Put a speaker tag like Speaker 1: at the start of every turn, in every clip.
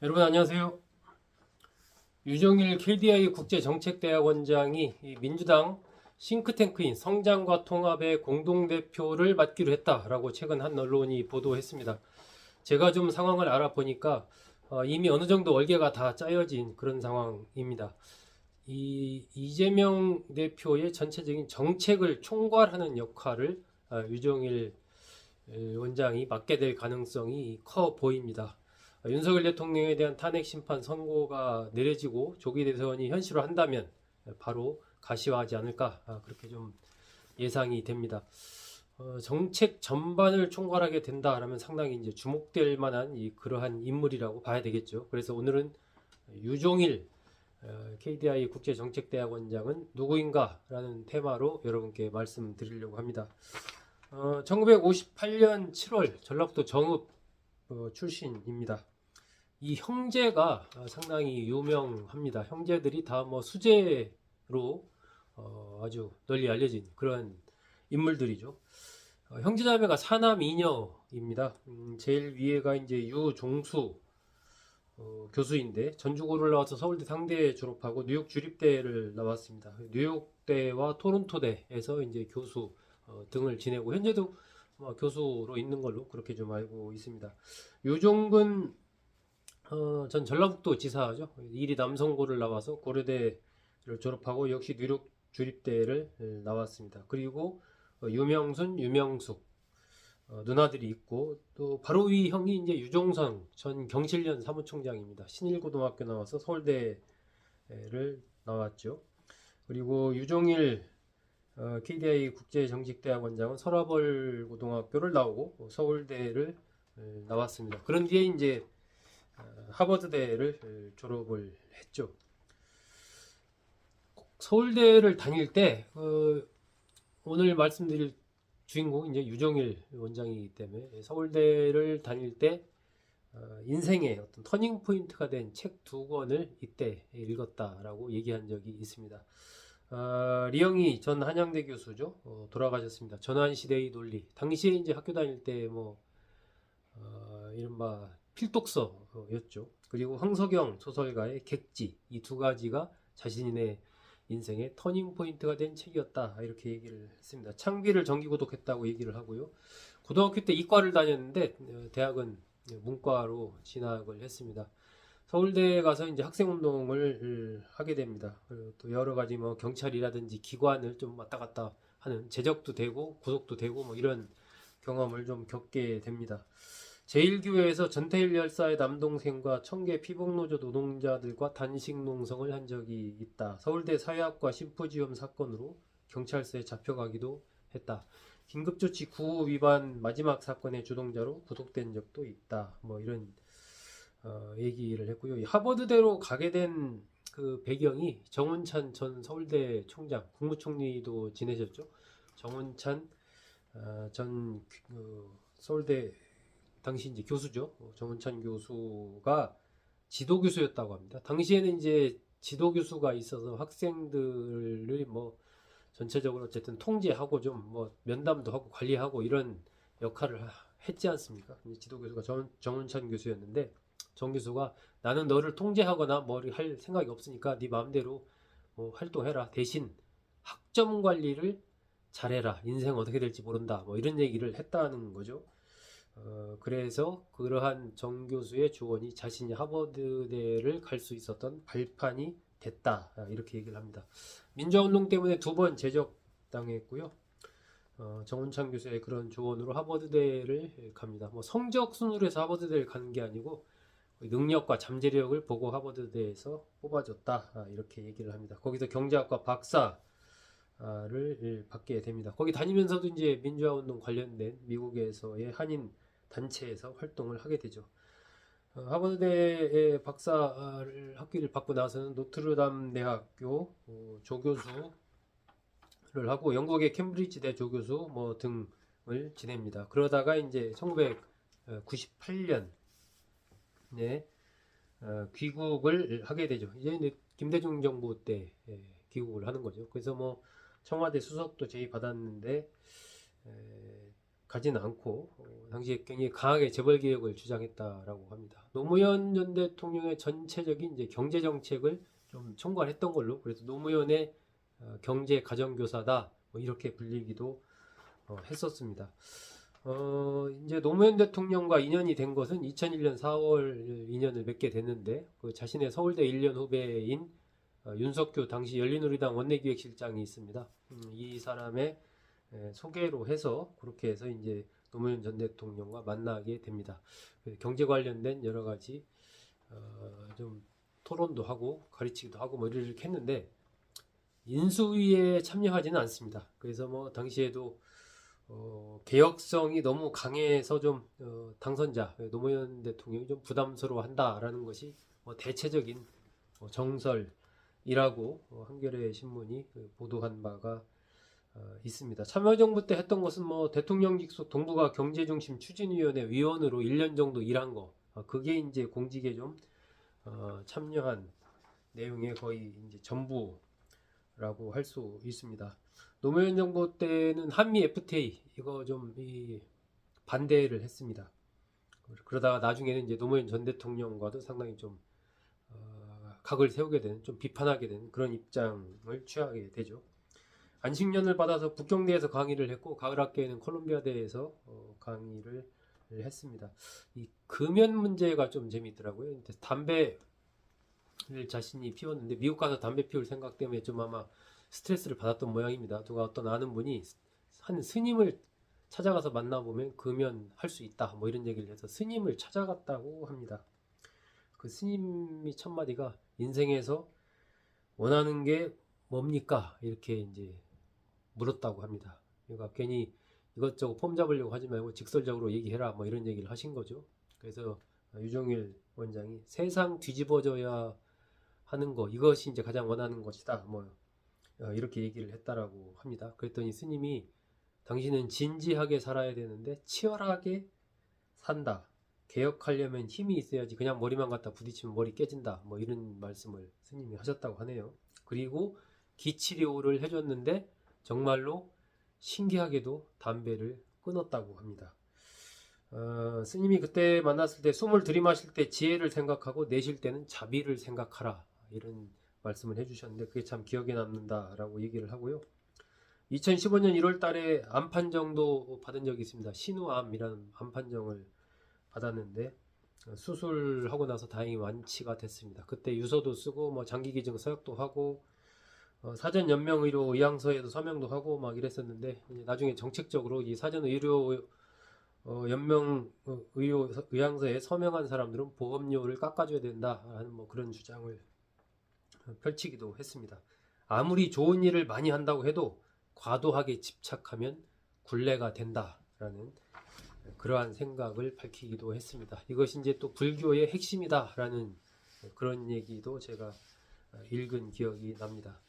Speaker 1: 여러분 안녕하세요. 유종일 KDI 국제정책대학원장이 이 민주당 싱크탱크인 성장과 통합의 공동대표를 맡기로 했다라고 최근 한 언론이 보도했습니다. 제가 좀 상황을 알아보니까 이미 어느 정도 얼개가 다 짜여진 그런 상황입니다. 이 이재명 대표의 전체적인 정책을 총괄하는 역할을 유종일 원장이 맡게 될 가능성이 커 보입니다. 윤석열 대통령에 대한 탄핵 심판 선고가 내려지고 조기 대선이 현실화한다면 바로 가시화하지 않을까 그렇게 좀 예상이 됩니다. 정책 전반을 총괄하게 된다라면 상당히 이제 주목될 만한 그러한 인물이라고 봐야 되겠죠. 그래서 오늘은 유종일 KDI 국제정책대학원장은 누구인가라는 테마로 여러분께 말씀드리려고 합니다. 1958년 7월 전라북도 정읍 출신입니다. 이 형제가 상당히 유명합니다. 형제들이 다 뭐 수재로 아주 널리 알려진 그런 인물들이죠. 형제자매가 사남 이녀입니다. 제일 위에가 이제 유종수 교수인데 전주고를 나와서 서울대 상대 졸업하고 뉴욕 주립대를 나왔습니다. 뉴욕대와 토론토대에서 이제 교수 등을 지내고 현재도 교수로 있는 걸로 그렇게 좀 알고 있습니다. 유종근 전 전라북도 지사죠. 이리 남성고를 나와서 고려대를 졸업하고 역시 뉴욕 주립대를 나왔습니다. 그리고 유명순, 유명숙 누나들이 있고 또 바로 위 형이 이제 유종성 전 경실련 사무총장입니다. 신일고등학교 나와서 서울대를 나왔죠. 그리고 유종일 KDI 국제정직대학원장은 서라벌 고등학교를 나오고 서울대를 나왔습니다. 그런 뒤에 이제 하버드대를 졸업을 했죠. 서울대를 다닐 때 오늘 말씀드릴 주인공 이제 유종일 원장이기 때문에 서울대를 다닐 때 인생의 어떤 터닝 포인트가 된 책 두 권을 이때 읽었다라고 얘기한 적이 있습니다. 리영희 전 한양대 교수죠. 돌아가셨습니다. 전환시대의 논리. 당시에 이제 학교 다닐 때 이른바 필독서였죠. 그리고 황석영 소설가의 객지. 이 두 가지가 자신의 인생의 터닝 포인트가 된 책이었다. 이렇게 얘기를 했습니다. 창비를 정기구독했다고 얘기를 하고요. 고등학교 때 이과를 다녔는데 대학은 문과로 진학을 했습니다. 서울대에 가서 이제 학생운동을 하게 됩니다. 그리고 또 여러 가지 뭐 경찰이라든지 기관을 좀 왔다 갔다 하는 제적도 되고 구속도 되고 뭐 이런 경험을 좀 겪게 됩니다. 제1교회에서 전태일 열사의 남동생과 청계 피복노조 노동자들과 단식 농성을 한 적이 있다. 서울대 사회학과 심포지엄 사건으로 경찰서에 잡혀가기도 했다. 긴급조치 9호 위반 마지막 사건의 주동자로 구속된 적도 있다. 뭐 이런 얘기를 했고요. 하버드대로 가게 된 그 배경이 정운찬 전 서울대 총장, 국무총리도 지내셨죠. 정운찬 전 서울대 당시 이제 교수죠. 정운찬 교수가 지도 교수였다고 합니다. 당시에는 이제 지도 교수가 있어서 학생들을 뭐 전체적으로 어쨌든 통제하고 좀 뭐 면담도 하고 관리하고 이런 역할을 했지 않습니까? 지도 교수가 정운찬 교수였는데 정 교수가 나는 너를 통제하거나 뭐를 할 생각이 없으니까 네 마음대로 뭐 활동해라. 대신 학점 관리를 잘해라. 인생 어떻게 될지 모른다. 뭐 이런 얘기를 했다는 거죠. 그래서 그러한 정 교수의 조언이 자신이 하버드대를 갈 수 있었던 발판이 됐다. 이렇게 얘기를 합니다. 민주화운동 때문에 두 번 제적당했고요. 정운찬 교수의 그런 조언으로 하버드대를 갑니다. 뭐 성적 순으로 해서 하버드대를 가는 게 아니고 능력과 잠재력을 보고 하버드대에서 뽑아줬다. 이렇게 얘기를 합니다. 거기서 경제학과 박사를 받게 됩니다. 거기 다니면서도 이제 민주화운동 관련된 미국에서의 한인 단체에서 활동을 하게 되죠. 하버드대의 박사를 학위를 받고 나서는 노트르담 대학교 조교수를 하고 영국의 캠브리지대 조교수 뭐 등을 지냅니다. 그러다가 이제 1998년에 귀국을 하게 되죠. 이제 김대중 정부 때 귀국을 하는 거죠. 그래서 뭐 청와대 수석도 제의 받았는데 가지는 않고 당시에 굉장히 강하게 재벌 개혁을 주장했다라고 합니다. 노무현 전 대통령의 전체적인 이제 경제 정책을 좀 총괄했던 걸로, 그래서 노무현의 경제 가정교사다 뭐 이렇게 불리기도 했었습니다. 이제 노무현 대통령과 인연이 된 것은 2001년 4월 인연을 맺게 됐는데, 그 자신의 서울대 1년 후배인 윤석규 당시 열린우리당 원내기획실장이 있습니다. 이 사람의 소개로 해서 그렇게 해서 이제 노무현 전 대통령과 만나게 됩니다. 경제 관련된 여러 가지 좀 토론도 하고 가르치기도 하고 뭐 이렇게 했는데 인수위에 참여하지는 않습니다. 그래서 뭐 당시에도 개혁성이 너무 강해서 좀 당선자 노무현 대통령이 좀 부담스러워한다라는 것이 뭐 대체적인 정설이라고 한겨레 신문이 보도한 바가 있습니다. 참여정부 때 했던 것은 뭐 대통령 직속 동북아 경제중심 추진위원회 위원으로 1년 정도 일한 거, 그게 이제 공직에 좀 참여한 내용의 거의 이제 전부라고 할 수 있습니다. 노무현 정부 때는 한미 FTA 이거 좀 반대를 했습니다. 그러다가 나중에는 이제 노무현 전 대통령과도 상당히 좀 각을 세우게 되는, 좀 비판하게 되는 그런 입장을 취하게 되죠. 안식년을 받아서 북경대에서 강의를 했고 가을학기에는 콜롬비아대에서 강의를 했습니다. 이 금연 문제가 좀 재미있더라고요. 담배를 자신이 피웠는데 미국 가서 담배 피울 생각 때문에 좀 아마 스트레스를 받았던 모양입니다. 누가 어떤 아는 분이 한 스님을 찾아가서 만나보면 금연할 수 있다 뭐 이런 얘기를 해서 스님을 찾아갔다고 합니다. 그 스님이 첫마디가 인생에서 원하는 게 뭡니까? 이렇게 이제 물었다고 합니다. 그러니까 괜히 이것저것 폼 잡으려고 하지 말고 직설적으로 얘기해라 뭐 이런 얘기를 하신 거죠. 그래서 유종일 원장이 세상 뒤집어져야 하는 거, 이것이 이제 가장 원하는 것이다 뭐 이렇게 얘기를 했다라고 합니다. 그랬더니 스님이 당신은 진지하게 살아야 되는데 치열하게 산다. 개혁하려면 힘이 있어야지 그냥 머리만 갖다 부딪히면 머리 깨진다. 뭐 이런 말씀을 스님이 하셨다고 하네요. 그리고 기치료를 해줬는데 정말로 신기하게도 담배를 끊었다고 합니다. 스님이 그때 만났을 때 숨을 들이마실 때 지혜를 생각하고 내쉴 때는 자비를 생각하라 이런 말씀을 해주셨는데 그게 참 기억에 남는다라고 얘기를 하고요. 2015년 1월 달에 암 판정도 받은 적이 있습니다. 신우암이라는 암 판정을 받았는데 수술하고 나서 다행히 완치가 됐습니다. 그때 유서도 쓰고 뭐 장기기증 서약도 하고 사전 연명 의료 의향서에도 서명도 하고 막 이랬었는데 나중에 정책적으로 이 사전 의료 연명 의료 의향서에 서명한 사람들은 보험료를 깎아줘야 된다라는 뭐 그런 주장을 펼치기도 했습니다. 아무리 좋은 일을 많이 한다고 해도 과도하게 집착하면 굴레가 된다라는 그러한 생각을 밝히기도 했습니다. 이것이 이제 또 불교의 핵심이다라는 그런 얘기도 제가 읽은 기억이 납니다.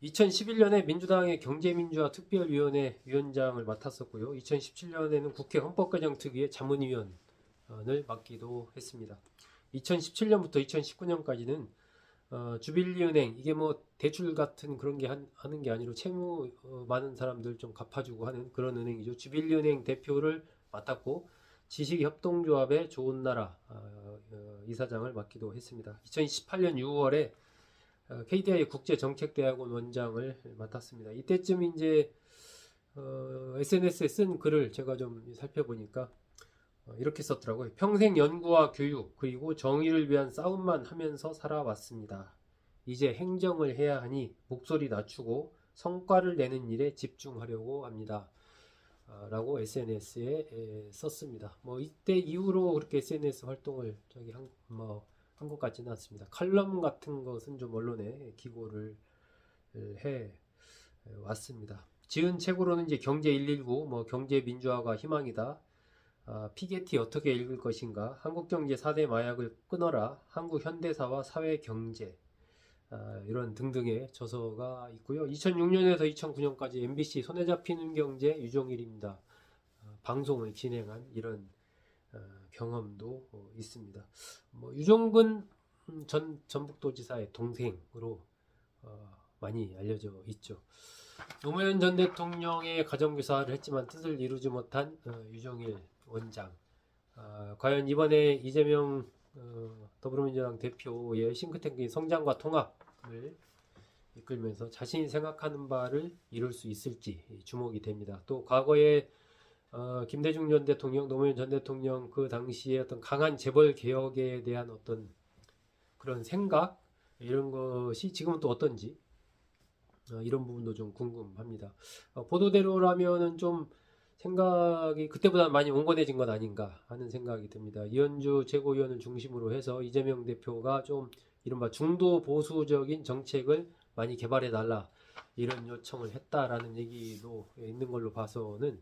Speaker 1: 2011년에 민주당의 경제민주화 특별위원회 위원장을 맡았었고요. 2017년에는 국회 헌법개정특위의 자문위원을 맡기도 했습니다. 2017년부터 2019년까지는 주빌리은행, 이게 뭐 대출 같은 그런 게 하는 게 아니라 채무 많은 사람들 좀 갚아주고 하는 그런 은행이죠. 주빌리은행 대표를 맡았고 지식협동조합의 좋은 나라 이사장을 맡기도 했습니다. 2018년 6월에 KDI 국제정책대학원 원장을 맡았습니다. 이때쯤 이제 SNS에 쓴 글을 제가 좀 살펴보니까 이렇게 썼더라고요. 평생 연구와 교육 그리고 정의를 위한 싸움만 하면서 살아왔습니다. 이제 행정을 해야 하니 목소리 낮추고 성과를 내는 일에 집중하려고 합니다. 라고 SNS에 썼습니다. 뭐 이때 이후로 그렇게 SNS 활동을 한 것 같지는 않습니다. 칼럼 같은 것은 좀 언론에 기고를 해 왔습니다. 지은 책으로는 이제 경제 119, 뭐 경제 민주화가 희망이다. 피게티 어떻게 읽을 것인가, 한국경제 4대 마약을 끊어라, 한국 현대사와 사회경제 이런 등등의 저서가 있고요. 2006년에서 2009년까지 MBC 손에 잡히는 경제 유종일입니다. 방송을 진행한 이런 경험도 있습니다. 뭐 유종근 전 전북도지사의 동생으로 많이 알려져 있죠. 노무현 전 대통령의 가정교사를 했지만 뜻을 이루지 못한 유종일 원장. 과연 이번에 이재명 더불어민주당 대표의 싱크탱크인 성장과 통합을 이끌면서 자신이 생각하는 바를 이룰 수 있을지 주목이 됩니다. 또 과거에 김대중 전 대통령, 노무현 전 대통령 그 당시에 어떤 강한 재벌 개혁에 대한 어떤 그런 생각 이런 것이 지금은 또 어떤지 이런 부분도 좀 궁금합니다. 보도대로라면은 좀 생각이 그때보다 많이 온건해진 것 아닌가 하는 생각이 듭니다. 이현주 최고위원을 중심으로 해서 이재명 대표가 좀 이른바 중도 보수적인 정책을 많이 개발해 달라 이런 요청을 했다라는 얘기도 있는 걸로 봐서는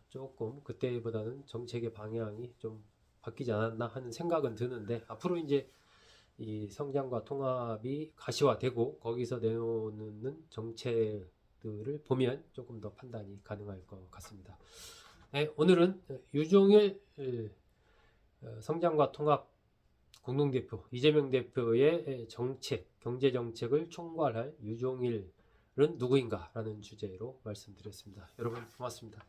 Speaker 1: 조금 그때보다는 정책의 방향이 좀 바뀌지 않았나 하는 생각은 드는데 앞으로 이제 이 성장과 통합이 가시화되고 거기서 내놓는 정책들을 보면 조금 더 판단이 가능할 것 같습니다. 네, 오늘은 유종일 성장과 통합 공동대표 이재명 대표의 정책, 경제 정책을 총괄할 유종일은 누구인가라는 주제로 말씀드렸습니다. 여러분 고맙습니다.